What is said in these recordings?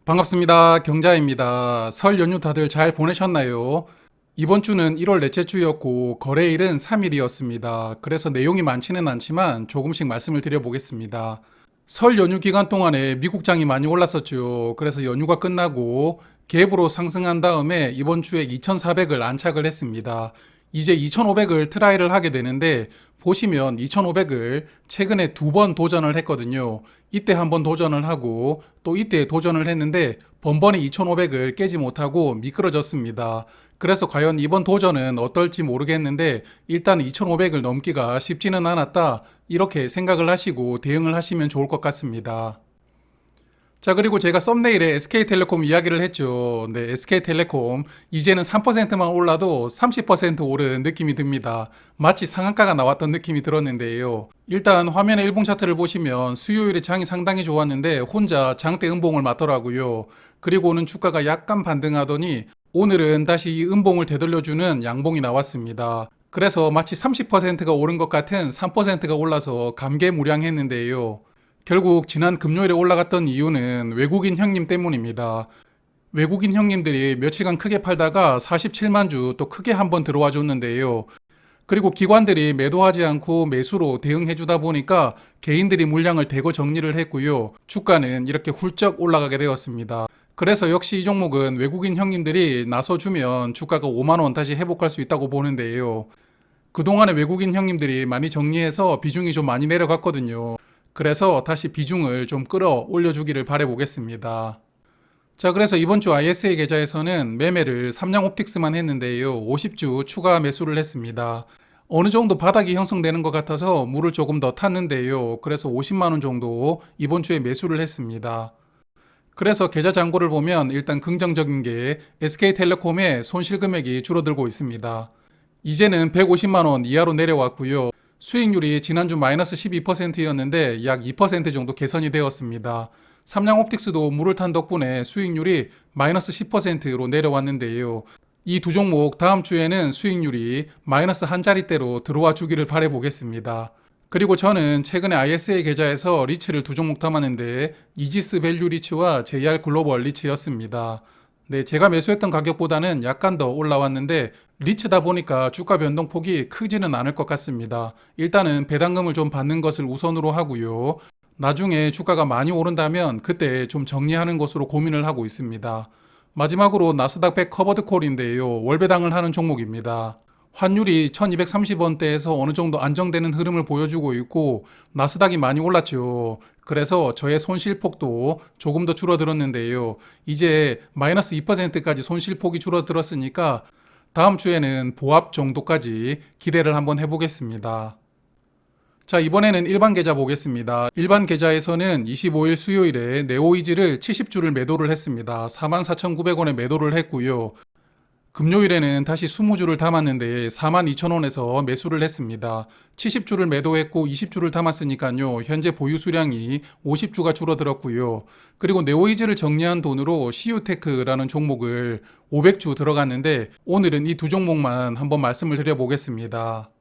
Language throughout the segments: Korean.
반갑습니다. 경자입니다. 설 연휴 다들 잘 보내셨나요? 이번 주는 1월 넷째 주였고 거래일은 3일이었습니다. 그래서 내용이 많지는 않지만 조금씩 말씀을 드려보겠습니다. 설 연휴 기간 동안에 미국장이 많이 올랐었죠. 그래서 연휴가 끝나고 갭으로 상승한 다음에 이번 주에 2,400을 안착을 했습니다. 이제 2,500을 트라이를 하게 되는데 보시면 2,500을 최근에 두 번 도전을 했거든요. 이때 한번 도전을 하고 또 이때 도전을 했는데 번번이 2,500을 깨지 못하고 미끄러졌습니다. 그래서 과연 이번 도전은 어떨지 모르겠는데 일단 2,500을 넘기가 쉽지는 않았다. 이렇게 생각을 하시고 대응을 하시면 좋을 것 같습니다. 자, 그리고 제가 썸네일에 SK텔레콤 이야기를 했죠. 네, SK텔레콤 이제는 3%만 올라도 30% 오른 느낌이 듭니다. 마치 상한가가 나왔던 느낌이 들었는데요. 일단 화면의 일봉 차트를 보시면 수요일에 장이 상당히 좋았는데 혼자 장대 음봉을 맞더라고요. 그리고는 주가가 약간 반등하더니 오늘은 다시 이 음봉을 되돌려주는 양봉이 나왔습니다. 그래서 마치 30%가 오른 것 같은 3%가 올라서 감개무량했는데요. 결국 지난 금요일에 올라갔던 이유는 외국인 형님 때문입니다. 외국인 형님들이 며칠간 크게 팔다가 47만 주 또 크게 한번 들어와 줬는데요. 그리고 기관들이 매도하지 않고 매수로 대응해 주다 보니까 개인들이 물량을 대거 정리를 했고요. 주가는 이렇게 훌쩍 올라가게 되었습니다. 그래서 역시 이 종목은 외국인 형님들이 나서주면 주가가 5만 원 다시 회복할 수 있다고 보는데요. 그동안에 외국인 형님들이 많이 정리해서 비중이 좀 많이 내려갔거든요. 그래서 다시 비중을 좀 끌어올려 주기를 바라보겠습니다. 자, 그래서 이번 주 ISA 계좌에서는 매매를 삼양옵틱스만 했는데요. 50주 추가 매수를 했습니다. 어느 정도 바닥이 형성되는 것 같아서 물을 조금 더 탔는데요. 그래서 50만 원 정도 이번 주에 매수를 했습니다. 그래서 계좌 잔고를 보면 일단 긍정적인 게 SK텔레콤의 손실 금액이 줄어들고 있습니다. 이제는 150만 원 이하로 내려왔고요. 수익률이 지난주 마이너스 12%였는데 약 2% 정도 개선이 되었습니다. 삼양옵틱스도 물을 탄 덕분에 수익률이 마이너스 10%로 내려왔는데요. 이 두 종목 다음 주에는 수익률이 마이너스 한 자릿대로 들어와 주기를 바라보겠습니다. 그리고 저는 최근에 ISA 계좌에서 리츠를 두 종목 담았는데 이지스 밸류 리츠와 JR 글로벌 리츠였습니다. 네, 제가 매수했던 가격보다는 약간 더 올라왔는데 리츠다 보니까 주가 변동폭이 크지는 않을 것 같습니다. 일단은 배당금을 좀 받는 것을 우선으로 하고요. 나중에 주가가 많이 오른다면 그때 좀 정리하는 것으로 고민을 하고 있습니다. 마지막으로 나스닥 100 커버드 콜인데요. 월배당을 하는 종목입니다. 환율이 1230원대에서 어느 정도 안정되는 흐름을 보여주고 있고 나스닥이 많이 올랐죠. 그래서 저의 손실폭도 조금 더 줄어들었는데요. 이제 마이너스 2%까지 손실폭이 줄어들었으니까 다음 주에는 보합 정도까지 기대를 한번 해보겠습니다. 자, 이번에는 일반 계좌 보겠습니다. 일반 계좌에서는 25일 수요일에 네오이즈를 70주를 매도를 했습니다. 44,900원에 매도를 했고요. 금요일에는 다시 20주를 담았는데 42,000원에서 매수를 했습니다. 70주를 매도했고 20주를 담았으니까요. 현재 보유 수량이 50주가 줄어들었고요. 그리고 네오이즈를 정리한 돈으로 CU테크라는 종목을 500주 들어갔는데 오늘은 이 두 종목만 한번 말씀을 드려보겠습니다.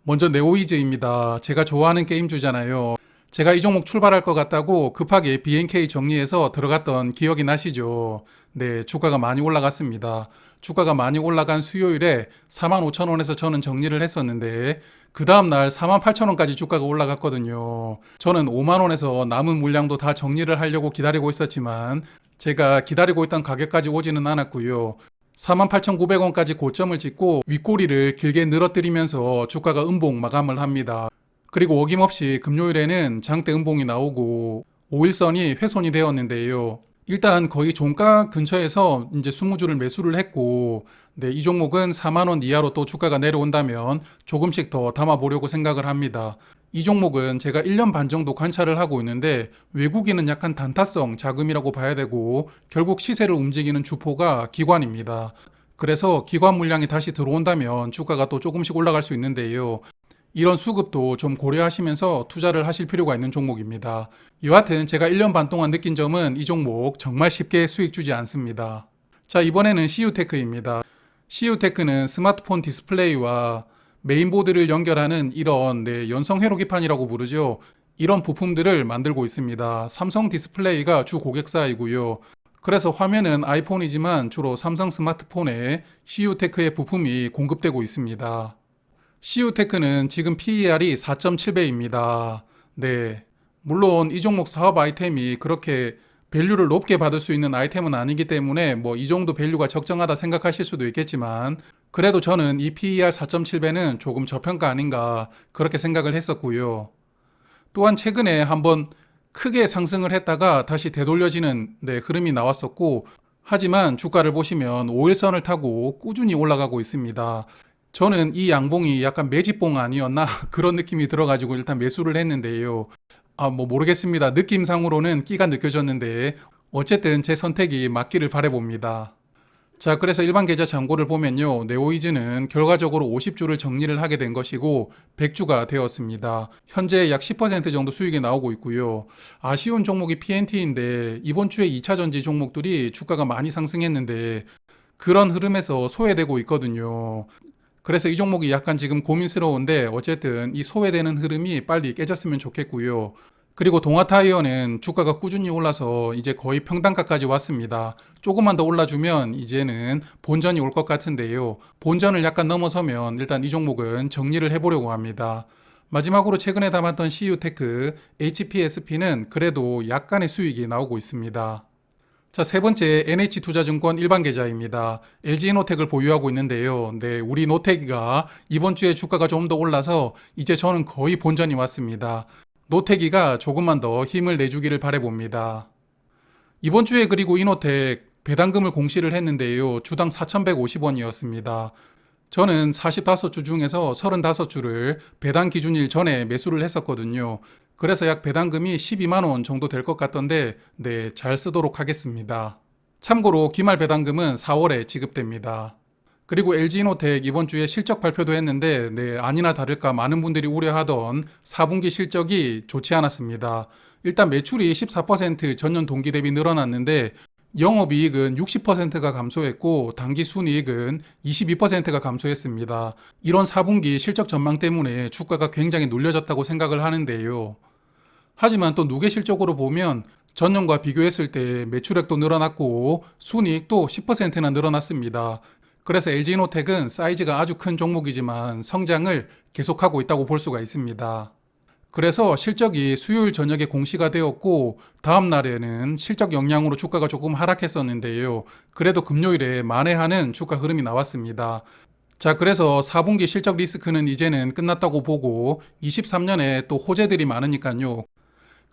먼저 네오이즈입니다. 제가 좋아하는 게임주잖아요. 제가 이 종목 출발할 것 같다고 급하게 BNK 정리해서 들어갔던 기억이 나시죠? 네, 주가가 많이 올라갔습니다. 주가가 많이 올라간 수요일에 45,000원에서 저는 정리를 했었는데 그 다음날 48,000원까지 주가가 올라갔거든요. 저는 5만원에서 남은 물량도 다 정리를 하려고 기다리고 있었지만 제가 기다리고 있던 가격까지 오지는 않았고요. 48,900원까지 고점을 찍고 윗꼬리를 길게 늘어뜨리면서 주가가 음봉 마감을 합니다. 그리고 어김없이 금요일에는 장대 음봉이 나오고 5일선이 훼손이 되었는데요. 일단 거의 종가 근처에서 이제 20주를 매수를 했고, 네, 이 종목은 4만원 이하로 또 주가가 내려온다면 조금씩 더 담아보려고 생각을 합니다. 이 종목은 제가 1년 반 정도 관찰을 하고 있는데 외국인은 약간 단타성 자금이라고 봐야 되고 결국 시세를 움직이는 주포가 기관입니다. 그래서 기관 물량이 다시 들어온다면 주가가 또 조금씩 올라갈 수 있는데요. 이런 수급도 좀 고려하시면서 투자를 하실 필요가 있는 종목입니다. 여하튼 제가 1년 반 동안 느낀 점은 이 종목 정말 쉽게 수익 주지 않습니다. 자, 이번에는 CU테크입니다. CU테크는 스마트폰 디스플레이와 메인보드를 연결하는 이런 연성 회로기판이라고 부르죠. 이런 부품들을 만들고 있습니다. 삼성 디스플레이가 주 고객사이고요. 그래서 화면은 아이폰이지만 주로 삼성 스마트폰에 CU테크의 부품이 공급되고 있습니다. CU테크는 지금 PER이 4.7배입니다. 네. 물론 이 종목 사업 아이템이 그렇게 밸류를 높게 받을 수 있는 아이템은 아니기 때문에 뭐 이 정도 밸류가 적정하다 생각하실 수도 있겠지만 그래도 저는 이 PER 4.7배는 조금 저평가 아닌가 그렇게 생각을 했었고요. 또한 최근에 한번 크게 상승을 했다가 다시 되돌려지는 흐름이 나왔었고 하지만 주가를 보시면 5일선을 타고 꾸준히 올라가고 있습니다. 저는 이 양봉이 약간 매집봉 아니었나 그런 느낌이 들어가지고 일단 매수를 했는데요. 뭐 모르겠습니다. 느낌상으로는 끼가 느껴졌는데 어쨌든 제 선택이 맞기를 바라봅니다. 자, 그래서 일반 계좌 잔고를 보면요. 네오이즈는 결과적으로 50주를 정리를 하게 된 것이고 100주가 되었습니다. 현재 약 10% 정도 수익이 나오고 있고요. 아쉬운 종목이 PNT인데 이번 주에 2차 전지 종목들이 주가가 많이 상승했는데 그런 흐름에서 소외되고 있거든요. 그래서 이 종목이 약간 지금 고민스러운데 어쨌든 이 소외되는 흐름이 빨리 깨졌으면 좋겠고요. 그리고 동아타이어는 주가가 꾸준히 올라서 이제 거의 평단가까지 왔습니다. 조금만 더 올라주면 이제는 본전이 올 것 같은데요. 본전을 약간 넘어서면 일단 이 종목은 정리를 해보려고 합니다. 마지막으로 최근에 담았던 CU테크, HPSP는 그래도 약간의 수익이 나오고 있습니다. 자, 세 번째 NH투자증권 일반 계좌입니다. LG노텍을 보유하고 있는데요. 네, 우리 노텍이가 이번 주에 주가가 좀 더 올라서 이제 저는 거의 본전이 왔습니다. 노텍이가 조금만 더 힘을 내주기를 바라봅니다. 이번 주에 그리고 이노텍 배당금을 공시를 했는데요. 주당 4,150원이었습니다. 저는 45주 중에서 35주를 배당 기준일 전에 매수를 했었거든요. 그래서 약 배당금이 12만원 정도 될 것 같던데 네, 잘 쓰도록 하겠습니다. 참고로 기말 배당금은 4월에 지급됩니다. 그리고 LG이노텍 이번 주에 실적 발표도 했는데 네, 아니나 다를까 많은 분들이 우려하던 4분기 실적이 좋지 않았습니다. 일단 매출이 14% 전년 동기 대비 늘어났는데 영업이익은 60%가 감소했고 당기순이익은 22%가 감소했습니다. 이런 4분기 실적 전망 때문에 주가가 굉장히 눌려졌다고 생각을 하는데요. 하지만 또 누계 실적으로 보면 전년과 비교했을 때 매출액도 늘어났고 순이익도 10%나 늘어났습니다. 그래서 LG이노텍은 사이즈가 아주 큰 종목이지만 성장을 계속하고 있다고 볼 수가 있습니다. 그래서 실적이 수요일 저녁에 공시가 되었고 다음 날에는 실적 영향으로 주가가 조금 하락했었는데요. 그래도 금요일에 만회하는 주가 흐름이 나왔습니다. 자, 그래서 4분기 실적 리스크는 이제는 끝났다고 보고 23년에 또 호재들이 많으니까요.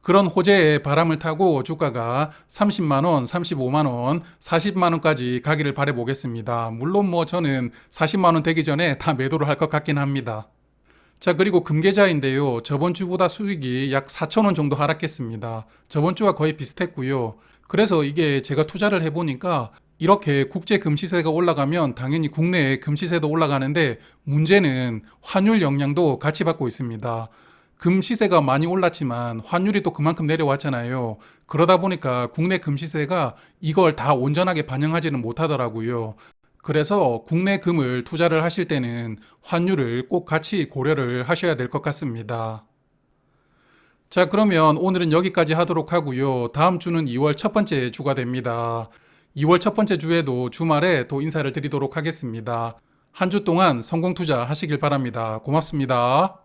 그런 호재에 바람을 타고 주가가 30만원, 35만원, 40만원까지 가기를 바라보겠습니다. 물론 뭐 저는 40만원 되기 전에 다 매도를 할 것 같긴 합니다. 자, 그리고 금계좌인데요. 저번 주보다 수익이 약 4,000원 정도 하락했습니다. 저번 주와 거의 비슷했고요. 그래서 이게 제가 투자를 해보니까 이렇게 국제 금시세가 올라가면 당연히 국내의 금시세도 올라가는데 문제는 환율 영향도 같이 받고 있습니다. 금 시세가 많이 올랐지만 환율이 또 그만큼 내려왔잖아요. 그러다 보니까 국내 금 시세가 이걸 다 온전하게 반영하지는 못하더라고요. 그래서 국내 금을 투자를 하실 때는 환율을 꼭 같이 고려를 하셔야 될 것 같습니다. 자, 그러면 오늘은 여기까지 하도록 하고요. 다음 주는 2월 첫 번째 주가 됩니다. 2월 첫 번째 주에도 주말에 또 인사를 드리도록 하겠습니다. 한 주 동안 성공 투자 하시길 바랍니다. 고맙습니다.